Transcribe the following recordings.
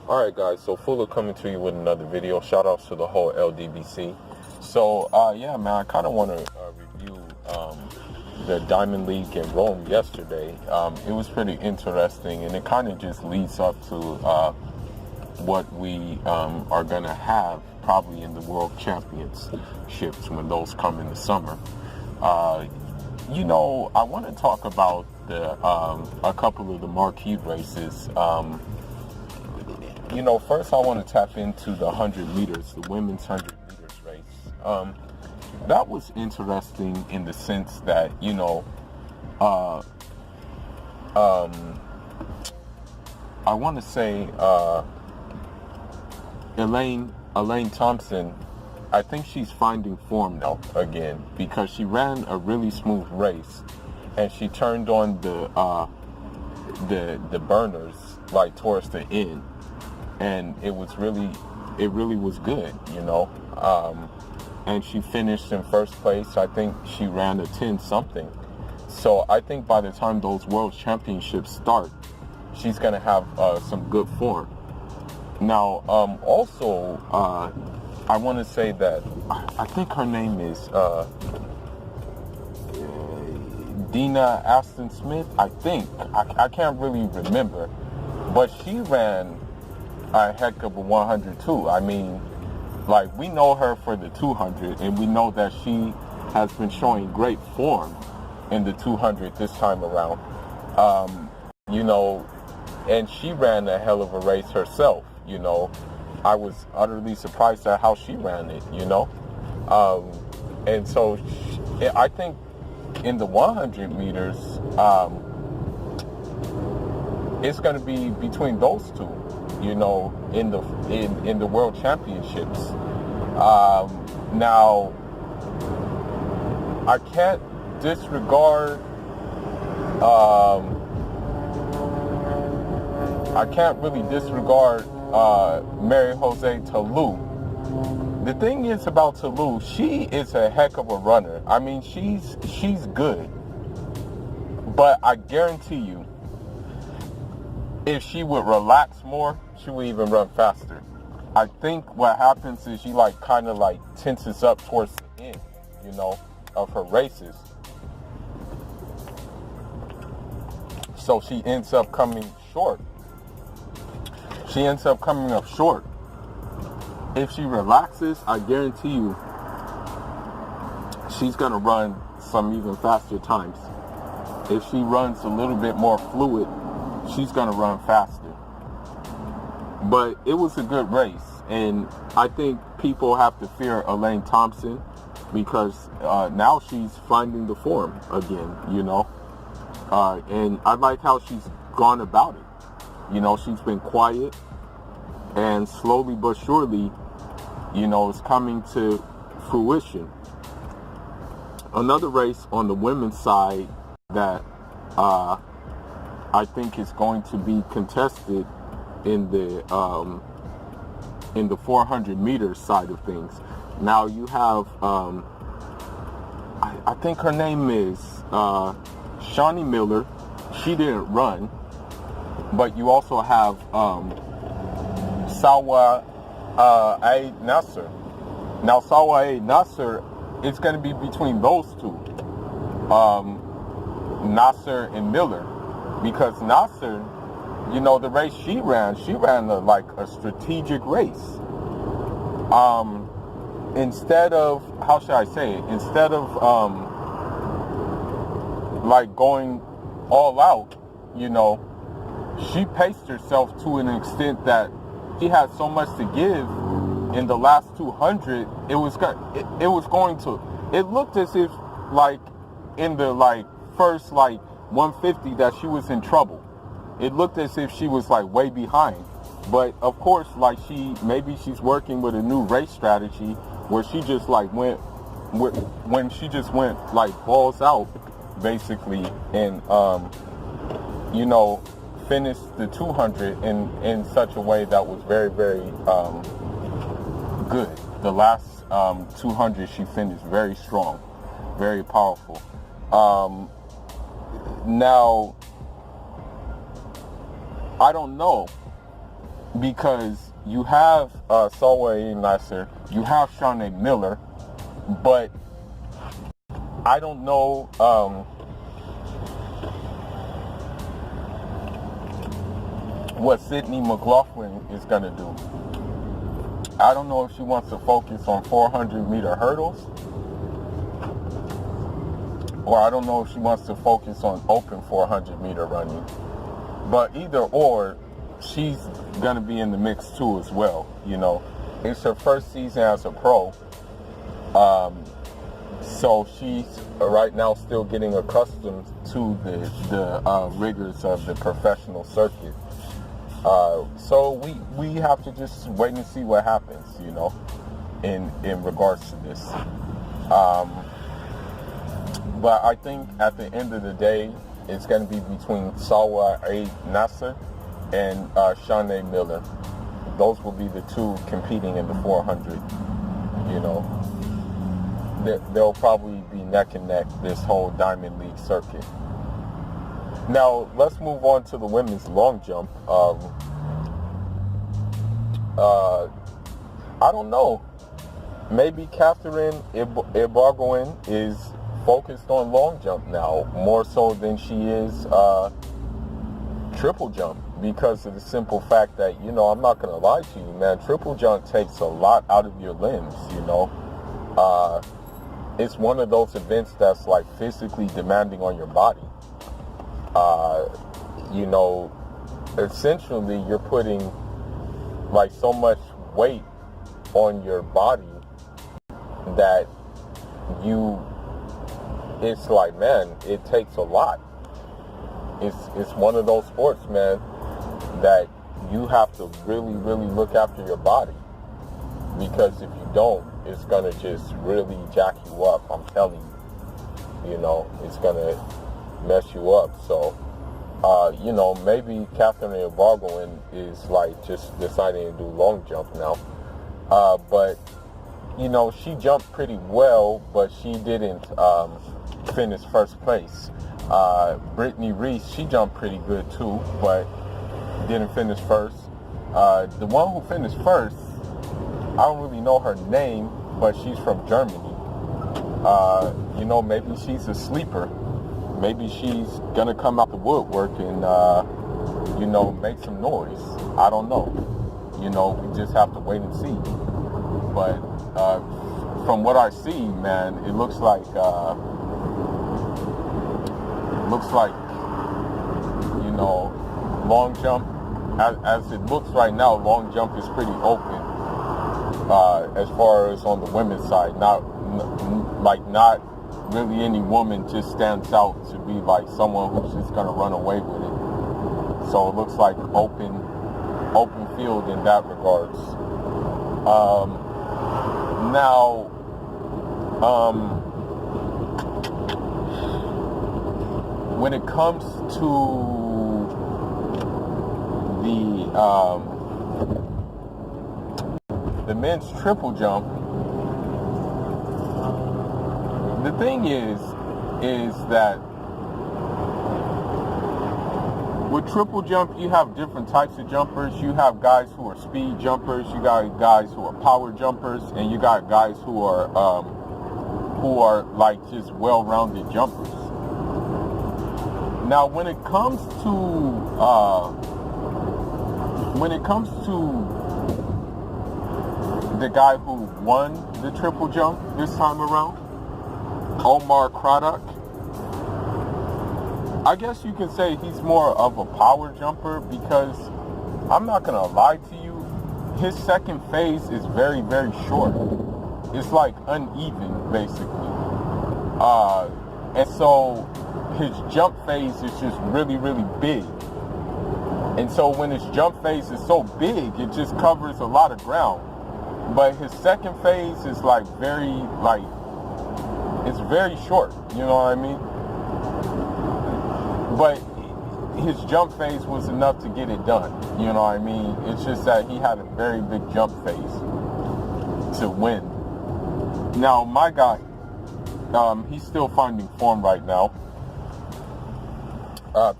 All right, guys. So Fuller coming to you with another video. Shout outs to the whole LDBC. So, yeah, man, I kind of want to review the Diamond League in Rome yesterday. It was pretty interesting, and it kind of just leads up to what we are going to have probably in the World Championships when those come in the summer. I want to talk about a couple of the marquee races. First I want to tap into the 100 meters, the women's 100 meters race. That was interesting in the sense that, I want to say Elaine Thompson, I think she's finding form now again because she ran a really smooth race and she turned on the burners like towards the end. And it really was good, and she finished in first place. I think she ran a 10 something. So I think by the time those world championships start, she's going to have some good form. Now, also, I want to say that I think her name is Dina Aston Smith. I think I can't really remember, but she ran a heck of a 100 too. I mean, like, we know her for the 200, and we know that she has been showing great form in the 200 this time around. And she ran a hell of a race herself. I was utterly surprised at how she ran it. And so I think in the 100 meters, it's going to be between those two. In the World Championships. Now, I can't disregard. I can't really disregard Mary Jose Talou. The thing is about Talou, she is a heck of a runner. I mean, she's good, but I guarantee you, if she would relax more, she would even run faster. I think what happens is she kind of tenses up towards the end, of her races. So she ends up coming short. She ends up coming up short. If she relaxes, I guarantee you, she's going to run some even faster times. If she runs a little bit more fluid, she's going to run faster. But it was a good race, and I think people have to fear Elaine Thompson because now she's finding the form again, and I like how she's gone about it. She's been quiet, and slowly but surely, it's coming to fruition. Another race on the women's side that I think is going to be contested in the 400 meters side of things. Now you have I think her name is Shawnee Miller. She didn't run, but you also have Sawa A. Nasser. Now Sawa A. Nasser, it's going to be between those two, Nasser and Miller, because Nasser, the race she ran a strategic race. Instead of, how should I say it? Instead of going all out, she paced herself to an extent that she had so much to give in the last 200. It looked as if in the first 150 that she was in trouble. It looked as if she was way behind. But of course, maybe she's working with a new race strategy where she just went balls out basically, and finished the 200 in such a way that was very, very good. The last 200 she finished very strong, very powerful. Now, I don't know because you have Salwa Nasser, you have Shanae Miller, but I don't know what Sydney McLaughlin is going to do. I don't know if she wants to focus on 400-meter hurdles, or I don't know if she wants to focus on open 400-meter running. But either or, she's going to be in the mix too as well. You know, it's her first season as a pro. So she's right now still getting accustomed to the rigors of the professional circuit. So we have to just wait and see what happens, you know, in regards to this. But I think at the end of the day, it's going to be between Salwa Nasser and Shanae Miller. Those will be the two competing in the 400. You know, they'll probably be neck and neck this whole Diamond League circuit. Now, let's move on to the women's long jump. I don't know. Maybe Catherine Ibarguen is focused on long jump now, more so than she is triple jump, because of the simple fact that, you know, I'm not going to lie to you, man, triple jump takes a lot out of your limbs, you know. It's one of those events that's like physically demanding on your body. You know, essentially you're putting like so much weight on your body that it's like, man, it takes a lot. It's one of those sports, man, that you have to really, really look after your body, because if you don't, it's gonna just really jack you up. I'm telling you, you know, it's gonna mess you up. So, you know, maybe Catherine Ibarguen is like just deciding to do long jump now. But, you know, she jumped pretty well, but she didn't finish first place. Brittany Reese, she jumped pretty good too, but didn't finish first. The one who finished first, I don't really know her name, but she's from Germany. You know, maybe she's a sleeper. Maybe she's gonna come out the woodwork and, you know, make some noise. I don't know. You know, we just have to wait and see. But from what I see, man, it looks like you know, long jump, as it looks right now, long jump is pretty open as far as on the women's side. Not really any woman just stands out to be like someone who's just gonna run away with it. So it looks like open field in that regards. Now, when it comes to the men's triple jump, the thing is that with triple jump, you have different types of jumpers. You have guys who are speed jumpers, you got guys who are power jumpers, and you got guys who are like just well-rounded jumpers. Now, when it comes to the guy who won the triple jump this time around, Omar Craddock, I guess you can say he's more of a power jumper, because I'm not going to lie to you, his second phase is very, very short. It's like uneven, basically. And so his jump phase is just really, really big. And so when his jump phase is so big, it just covers a lot of ground. But his second phase is like it's very short, you know what I mean? But his jump phase was enough to get it done, you know what I mean? It's just that he had a very big jump phase to win. Now, my guy, he's still finding form right now.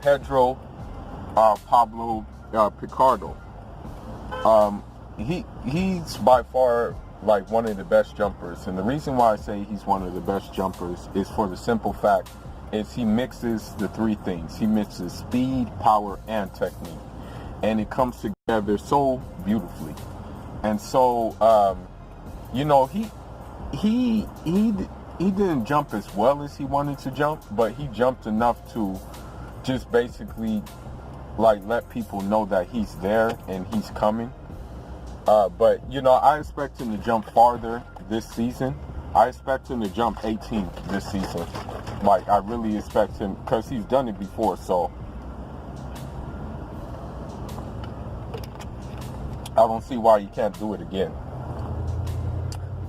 Pedro Pablo Picardo. He's by far like one of the best jumpers, and the reason why I say he's one of the best jumpers is for the simple fact is he mixes the three things. He mixes speed, power, and technique, and it comes together so beautifully. And so, he didn't jump as well as he wanted to jump, but he jumped enough to just basically like let people know that he's there and he's coming. But I expect him to jump farther this season. I expect him to jump 18 this season. Like, I really expect him, because he's done it before, so I don't see why he can't do it again.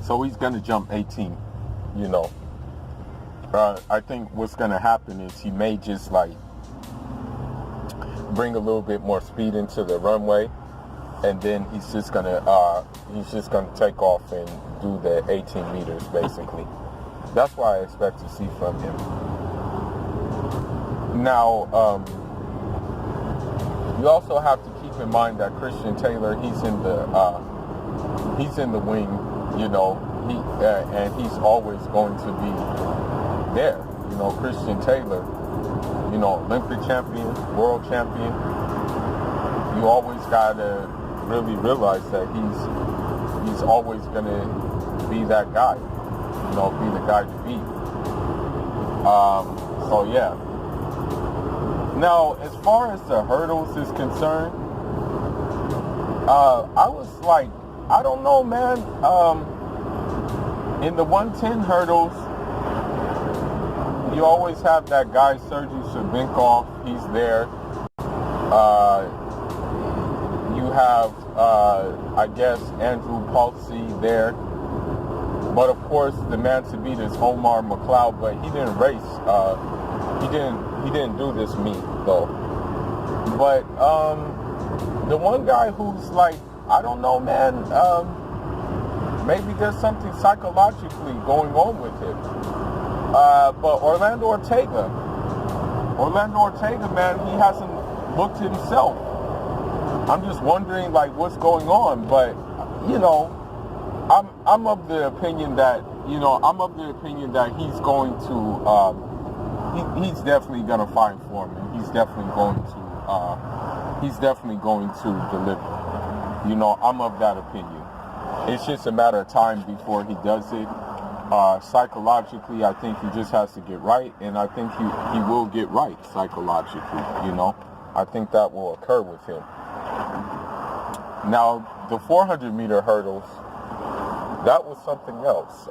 So he's going to jump 18, I think what's going to happen is he may just, like, bring a little bit more speed into the runway, and then he's just gonna take off and do the 18 meters basically. That's what I expect to see from him. Now, you also have to keep in mind that Christian Taylor, he's in the wing, and he's always going to be there. Christian Taylor, Olympic champion, world champion. You always gotta really realize that he's always gonna be that guy, be the guy to beat. So yeah. Now, as far as the hurdles is concerned, I was like, I don't know, man. In the 110 hurdles, you always have that guy, Sergey Savinkov. He's there. You have, I guess, Andrew Palsy there. But of course, the man to beat is Omar McLeod, but he didn't race. He didn't do this meet though. But the one guy who's like, I don't know, man. Maybe there's something psychologically going on with him. But Orlando Ortega, man, he hasn't looked himself. I'm just wondering, like, what's going on. But I'm of the opinion that he's going to he's definitely gonna find form, and he's definitely going to deliver. I'm of that opinion. It's just a matter of time before he does it. Psychologically, I think he just has to get right, and I think he will get right psychologically. I think that will occur with him. Now, the 400-meter hurdles, that was something else.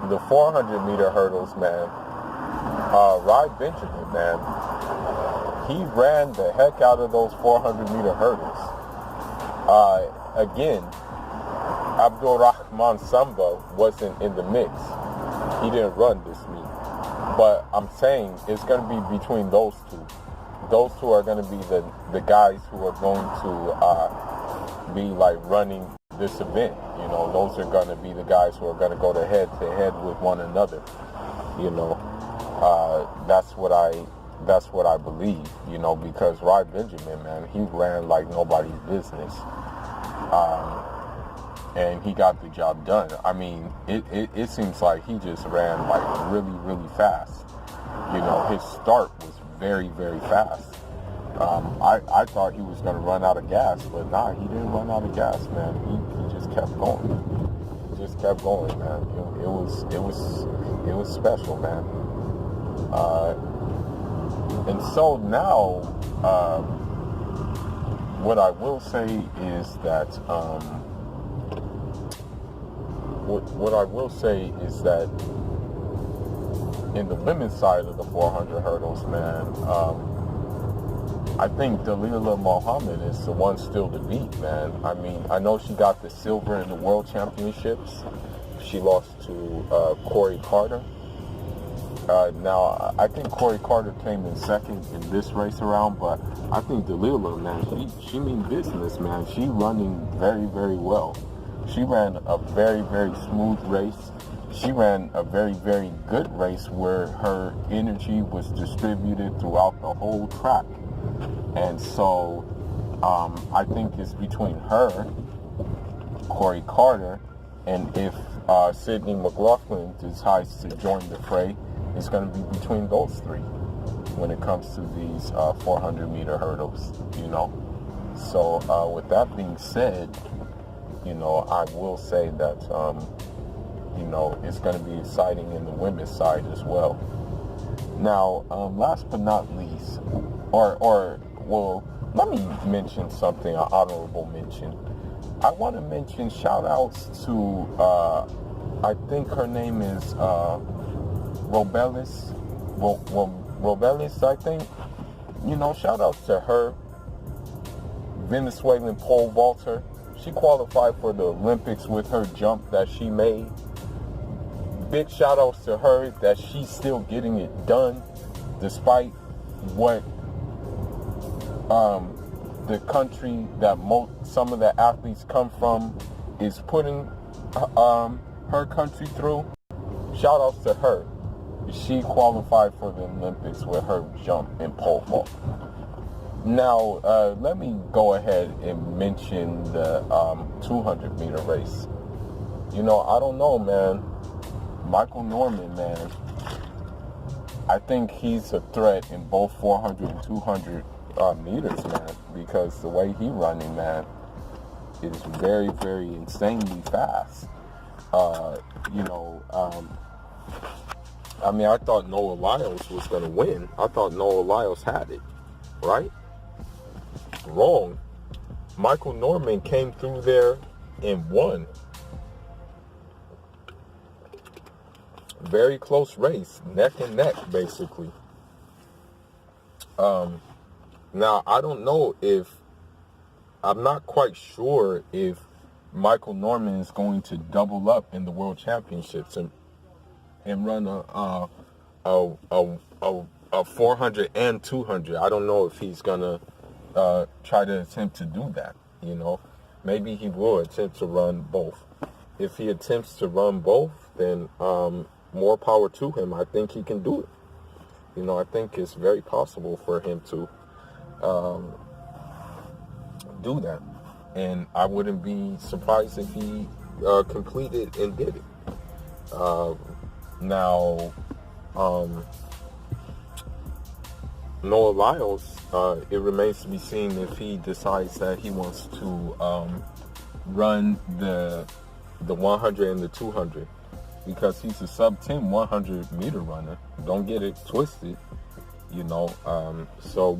The 400-meter hurdles, man. Rai Benjamin, man. He ran the heck out of those 400-meter hurdles. Again, Abdulrahman Samba wasn't in the mix. He didn't run this meet. But I'm saying it's going to be between those two. Those two are going to be the guys who are going to be like running this event. Those are going to be the guys who are going to go head to head with one another. That's what I believe, because Rai Benjamin, man, he ran like nobody's business. And he got the job done. I mean, it seems like he just ran like really, really fast. His start was very, very fast. I thought he was going to run out of gas, but nah, he didn't run out of gas, man. He just kept going. He just kept going, man. It was special, man. And so now, what I will say is that in the women's side of the 400 hurdles, man, I think Dalilah Muhammad is the one still to beat, man. I mean, I know she got the silver in the World Championships. She lost to Corey Carter. Now, I think Corey Carter came in second in this race around, but I think Dalilah, man, she mean business, man. She running very, very well. She ran a very, very smooth race. she ran a very, very good race where her energy was distributed throughout the whole track. And so I think it's between her, Corey Carter, and if Sydney McLaughlin decides to join the fray, it's going to be between those three when it comes to these 400-meter hurdles, you know. So with that being said, you know, I will say that, you know, it's going to be exciting in the women's side as well. Now, last but not least, well, let me mention something, an honorable mention. I want to mention shout-outs to, I think her name is Robelis, I think. You know, shout-outs to her. Venezuelan pole vaulter. She qualified for the Olympics with her jump that she made. Big shout-outs to her that she's still getting it done despite what the country that some of the athletes come from is putting her country through. Shout outs to her. She qualified for the Olympics with her jump in pole vault. Now, let me go ahead and mention the 200-meter race. You know, I don't know, man. Michael Norman, man. I think he's a threat in both 400 and 200 meters, man, because the way he running, man, is very, very insanely fast. You know, I mean, I thought Noah Lyles was going to win. I thought Noah Lyles had it, right? Wrong. Michael Norman came through there and won. Very close race, neck and neck, basically. Now, I don't know I'm not quite sure if Michael Norman is going to double up in the World Championships and run a 400 and 200. I don't know if he's gonna try to attempt to do that. You know, maybe he will attempt to run both. If he attempts to run both, then more power to him. I think he can do it. You know, I think it's very possible for him to do that, and I wouldn't be surprised if he completed and did it. Now, Noah Lyles, it remains to be seen if he decides that he wants to run the 100 and the 200, because he's a sub-10 100-meter runner. Don't get it twisted. You know, so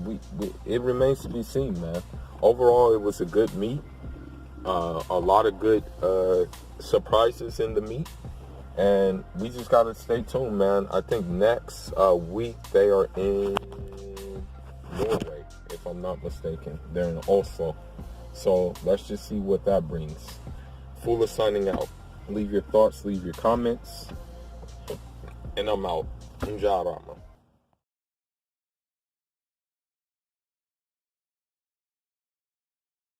it remains to be seen, man. Overall, it was a good meet. A lot of good surprises in the meet. And we just got to stay tuned, man. I think next week they are in Norway, if I'm not mistaken. They're in Oslo. So let's just see what that brings. Fuller signing out. Leave your thoughts, leave your comments. And I'm out. Injarama.